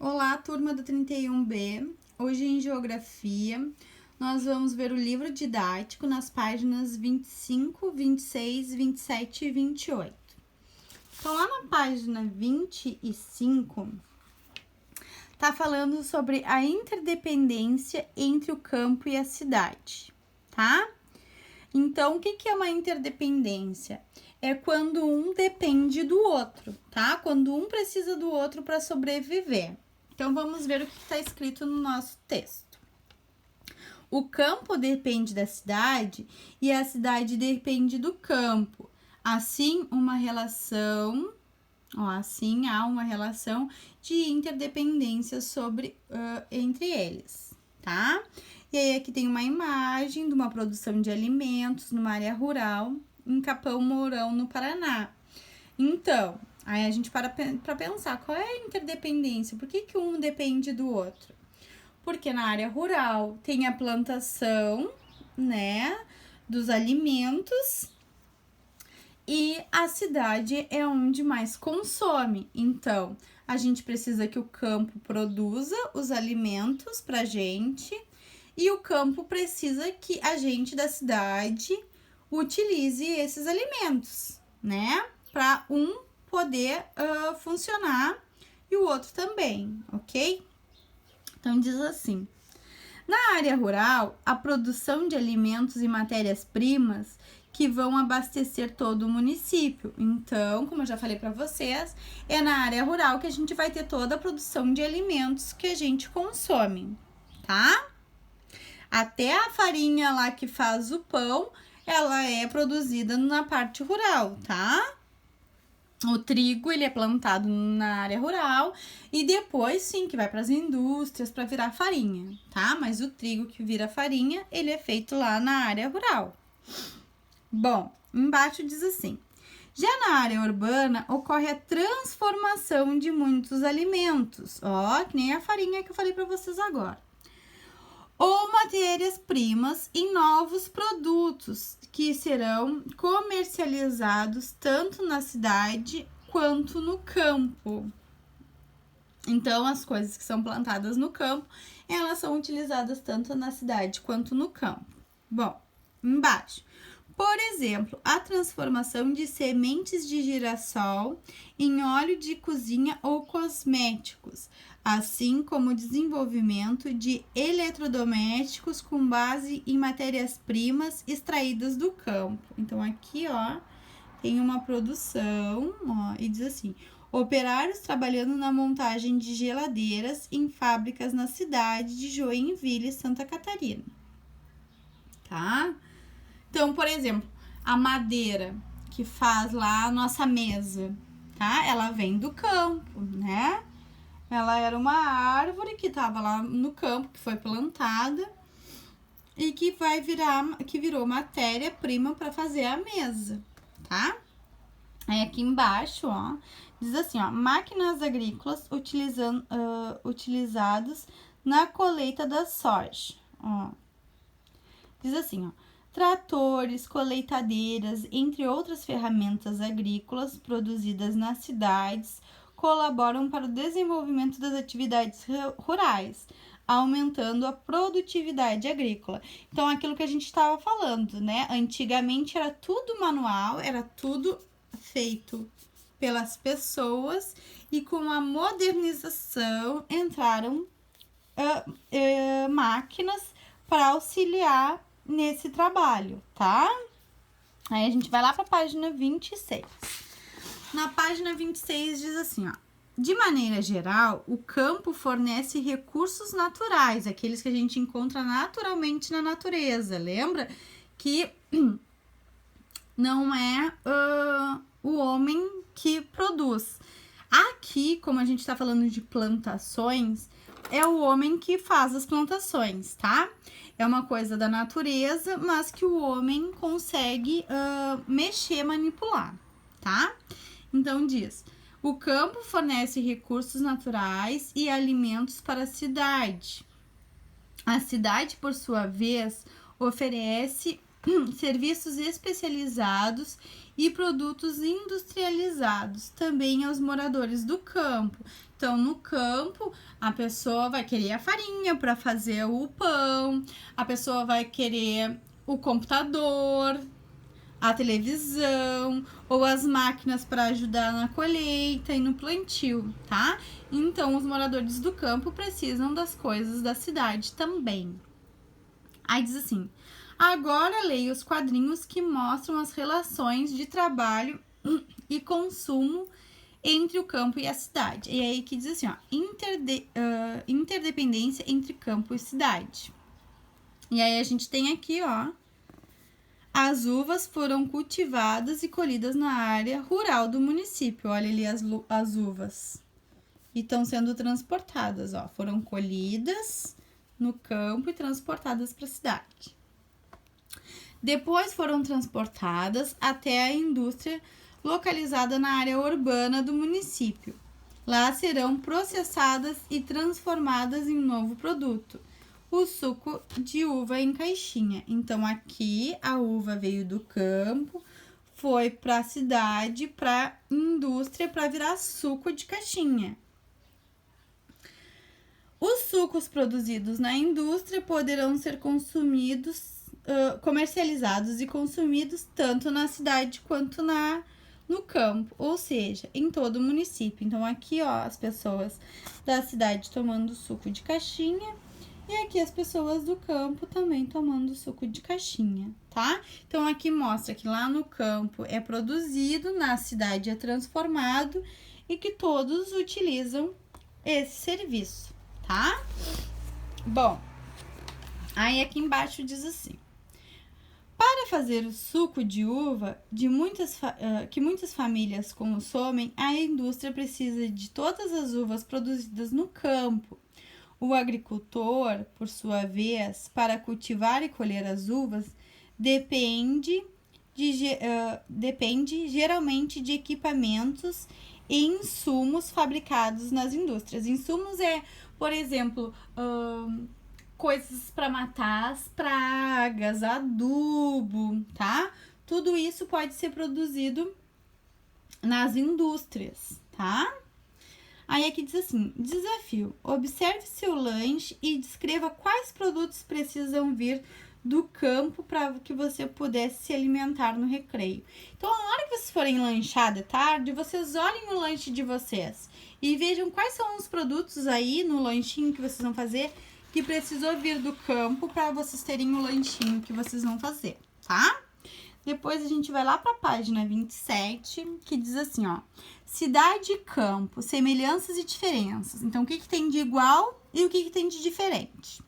Olá, turma do 31B. Hoje em Geografia, nós vamos ver o livro didático nas páginas 25, 26, 27 e 28. Então, lá na página 25, tá falando sobre a interdependência entre o campo e a cidade, tá? Então, o que é uma interdependência? É quando um depende do outro, tá? Quando um precisa do outro para sobreviver. Então, vamos ver o que está escrito no nosso texto. O campo depende da cidade e a cidade depende do campo. Assim, há uma relação de interdependência entre eles, tá? E aí, aqui tem uma imagem de uma produção de alimentos numa área rural em Capão Mourão, no Paraná. Então, aí a gente para pensar, qual é a interdependência? Por que um depende do outro? Porque na área rural tem a plantação, né, dos alimentos e a cidade é onde mais consome. Então, a gente precisa que o campo produza os alimentos pra gente e o campo precisa que a gente da cidade utilize esses alimentos, né? Para um poder funcionar e o outro também, ok? Então, diz assim: na área rural, a produção de alimentos e matérias-primas que vão abastecer todo o município. Então, como eu já falei para vocês, é na área rural que a gente vai ter toda a produção de alimentos que a gente consome, tá? Até a farinha lá que faz o pão, ela é produzida na parte rural, tá? O trigo, ele é plantado na área rural e depois, sim, que vai para as indústrias para virar farinha, tá? Mas o trigo que vira farinha, ele é feito lá na área rural. Bom, embaixo diz assim: já na área urbana, ocorre a transformação de muitos alimentos, ó, que nem a farinha que eu falei para vocês agora, ou matérias-primas em novos produtos que serão comercializados tanto na cidade quanto no campo. Então, as coisas que são plantadas no campo, elas são utilizadas tanto na cidade quanto no campo. Bom, embaixo. Por exemplo, a transformação de sementes de girassol em óleo de cozinha ou cosméticos, assim como o desenvolvimento de eletrodomésticos com base em matérias-primas extraídas do campo. Então, aqui, ó, tem uma produção, ó, e diz assim: operários trabalhando na montagem de geladeiras em fábricas na cidade de Joinville, Santa Catarina. Tá? Então, por exemplo, a madeira que faz lá a nossa mesa, tá? Ela vem do campo, né? Ela era uma árvore que estava lá no campo, que foi plantada e que virou matéria-prima para fazer a mesa, tá? Aí aqui embaixo, ó, diz assim, ó: máquinas agrícolas utilizadas na colheita da soja, ó. Diz assim, ó: tratores, colheitadeiras, entre outras ferramentas agrícolas produzidas nas cidades, colaboram para o desenvolvimento das atividades rurais, aumentando a produtividade agrícola. Então, aquilo que a gente estava falando, né? Antigamente era tudo manual, era tudo feito pelas pessoas e com a modernização entraram máquinas para auxiliar nesse trabalho, tá? Aí a gente vai lá para a página 26. Na página 26 diz assim, ó: de maneira geral, o campo fornece recursos naturais, aqueles que a gente encontra naturalmente na natureza. Lembra que não é o homem que produz. Aqui, como a gente está falando de plantações, é o homem que faz as plantações, tá? É uma coisa da natureza, mas que o homem consegue mexer, manipular, tá? Então, diz: o campo fornece recursos naturais e alimentos para a cidade. A cidade, por sua vez, oferece serviços especializados e produtos industrializados também aos moradores do campo. Então, no campo, a pessoa vai querer a farinha para fazer o pão, a pessoa vai querer o computador, a televisão ou as máquinas para ajudar na colheita e no plantio, tá? Então, os moradores do campo precisam das coisas da cidade também. Aí diz assim: agora leia os quadrinhos que mostram as relações de trabalho e consumo entre o campo e a cidade. E aí que diz assim, ó, interdependência entre campo e cidade. E aí a gente tem aqui, ó, as uvas foram cultivadas e colhidas na área rural do município. Olha ali as uvas. E estão sendo transportadas, ó. Foram colhidas no campo e transportadas para a cidade. Depois foram transportadas até a indústria localizada na área urbana do município. Lá serão processadas e transformadas em um novo produto, o suco de uva em caixinha. Então, aqui a uva veio do campo, foi para a cidade, para a indústria, para virar suco de caixinha. Os sucos produzidos na indústria poderão ser comercializados e consumidos tanto na cidade quanto no campo, ou seja, em todo o município. Então, aqui, ó, as pessoas da cidade tomando suco de caixinha e aqui as pessoas do campo também tomando suco de caixinha, tá? Então, aqui mostra que lá no campo é produzido, na cidade é transformado e que todos utilizam esse serviço, tá? Bom, aí aqui embaixo diz assim: para fazer o suco de uva que muitas famílias consomem, a indústria precisa de todas as uvas produzidas no campo. O agricultor, por sua vez, para cultivar e colher as uvas, depende geralmente de equipamentos e insumos fabricados nas indústrias. Insumos por exemplo, coisas para matar as pragas, adubo, tá? Tudo isso pode ser produzido nas indústrias, tá? Aí aqui diz assim: desafio, observe seu lanche e descreva quais produtos precisam vir do campo para que você pudesse se alimentar no recreio. Então, na hora que vocês forem lanchar de tarde, vocês olhem o lanche de vocês e vejam quais são os produtos aí no lanchinho que vocês vão fazer que precisou vir do campo para vocês terem o lanchinho que vocês vão fazer, tá? Depois a gente vai lá para a página 27, que diz assim, ó: cidade e campo, semelhanças e diferenças. Então, o que tem de igual e o que tem de diferente?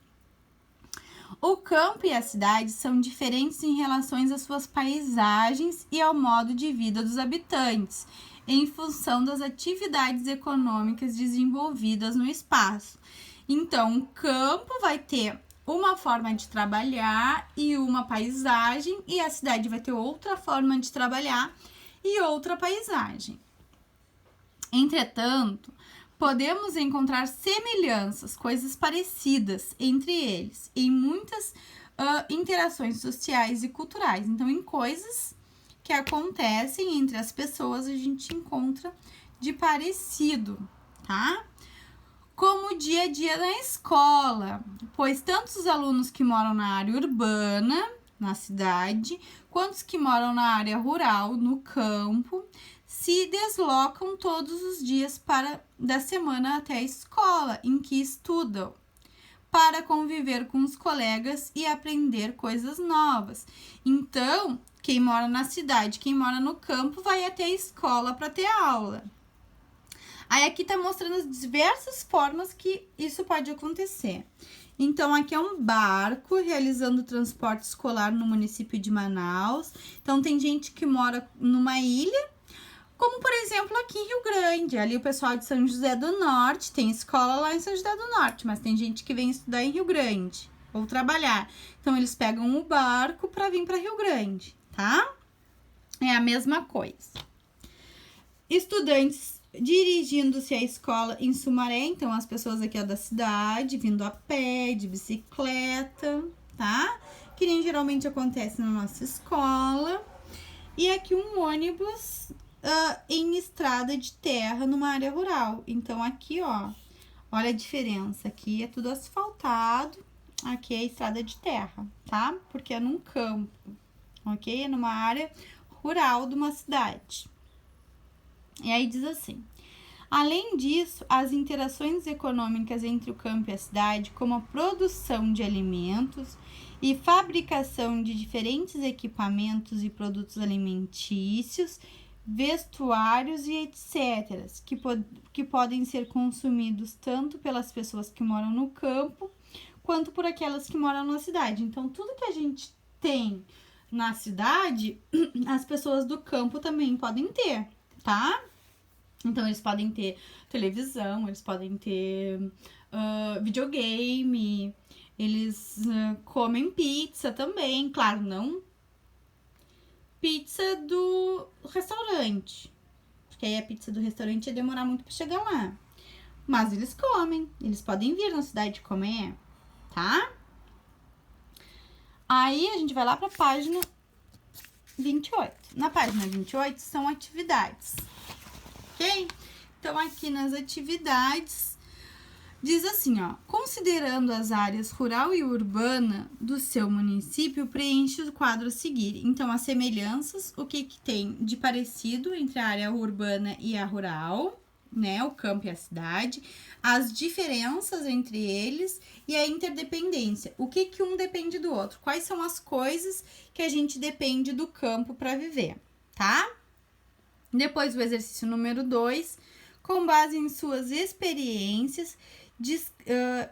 O campo e a cidade são diferentes em relação às suas paisagens e ao modo de vida dos habitantes, em função das atividades econômicas desenvolvidas no espaço. Então, o campo vai ter uma forma de trabalhar e uma paisagem, e a cidade vai ter outra forma de trabalhar e outra paisagem. Entretanto, podemos encontrar semelhanças, coisas parecidas entre eles, em muitas interações sociais e culturais. Então, em coisas que acontecem entre as pessoas, a gente encontra de parecido, tá? Como o dia a dia na escola, pois tanto os alunos que moram na área urbana, na cidade, quanto os que moram na área rural, no campo, se deslocam todos os dias da semana até a escola em que estudam, para conviver com os colegas e aprender coisas novas. Então, quem mora na cidade, quem mora no campo, vai até a escola para ter aula. Aí aqui tá mostrando as diversas formas que isso pode acontecer. Então, aqui é um barco realizando transporte escolar no município de Manaus. Então, tem gente que mora numa ilha, como, por exemplo, aqui em Rio Grande. Ali o pessoal de São José do Norte, tem escola lá em São José do Norte, mas tem gente que vem estudar em Rio Grande ou trabalhar. Então, eles pegam o barco para vir para Rio Grande, tá? É a mesma coisa. Estudantes dirigindo-se à escola em Sumaré, então as pessoas aqui da cidade, vindo a pé, de bicicleta, tá? que nem geralmente acontece na nossa escola. E aqui um ônibus em estrada de terra numa área rural. Então, aqui, ó, olha a diferença. Aqui é tudo asfaltado, aqui é estrada de terra, tá? Porque é num campo, ok? É numa área rural de uma cidade. E aí diz assim: além disso, as interações econômicas entre o campo e a cidade, como a produção de alimentos e fabricação de diferentes equipamentos e produtos alimentícios, vestuários e etc., que podem ser consumidos tanto pelas pessoas que moram no campo, quanto por aquelas que moram na cidade. Então, tudo que a gente tem na cidade, as pessoas do campo também podem ter, tá? Então, eles podem ter televisão, eles podem ter videogame, eles comem pizza também, claro, não pizza do restaurante, porque aí a pizza do restaurante ia demorar muito para chegar lá. Mas eles comem, eles podem vir na cidade comer, tá? Aí a gente vai lá para a página 28. Na página 28 são atividades, ok? Então, aqui nas atividades, diz assim, ó: considerando as áreas rural e urbana do seu município, preenche o quadro a seguir. Então, as semelhanças, o que tem de parecido entre a área urbana e a rural, né, o campo e a cidade, as diferenças entre eles e a interdependência. O que um depende do outro? Quais são as coisas que a gente depende do campo para viver, tá? Depois, o exercício número 2, com base em suas experiências,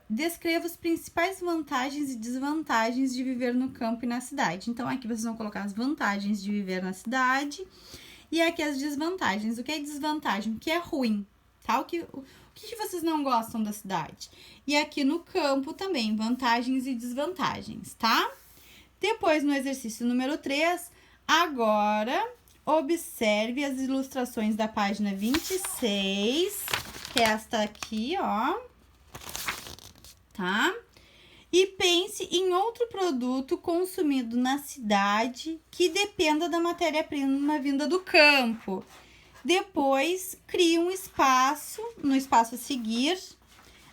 descreva as principais vantagens e desvantagens de viver no campo e na cidade. Então, aqui vocês vão colocar as vantagens de viver na cidade e aqui as desvantagens. O que é desvantagem? O que é ruim, tá? O que vocês não gostam da cidade? E aqui no campo também, vantagens e desvantagens, tá? Depois, no exercício número 3, agora observe as ilustrações da página 26, que é esta aqui, ó, tá? E pense em outro produto consumido na cidade que dependa da matéria-prima vinda do campo. Depois, crie um espaço, no espaço a seguir,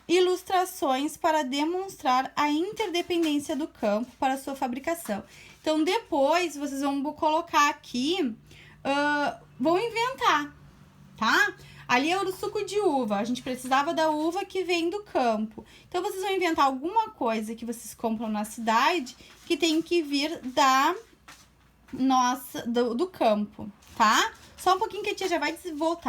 ilustrações para demonstrar a interdependência do campo para sua fabricação. Então, depois, vocês vão colocar aqui, vão inventar, tá? Ali é o suco de uva, a gente precisava da uva que vem do campo. Então, vocês vão inventar alguma coisa que vocês compram na cidade que tem que vir do campo, tá? Só um pouquinho que a tia já vai voltar.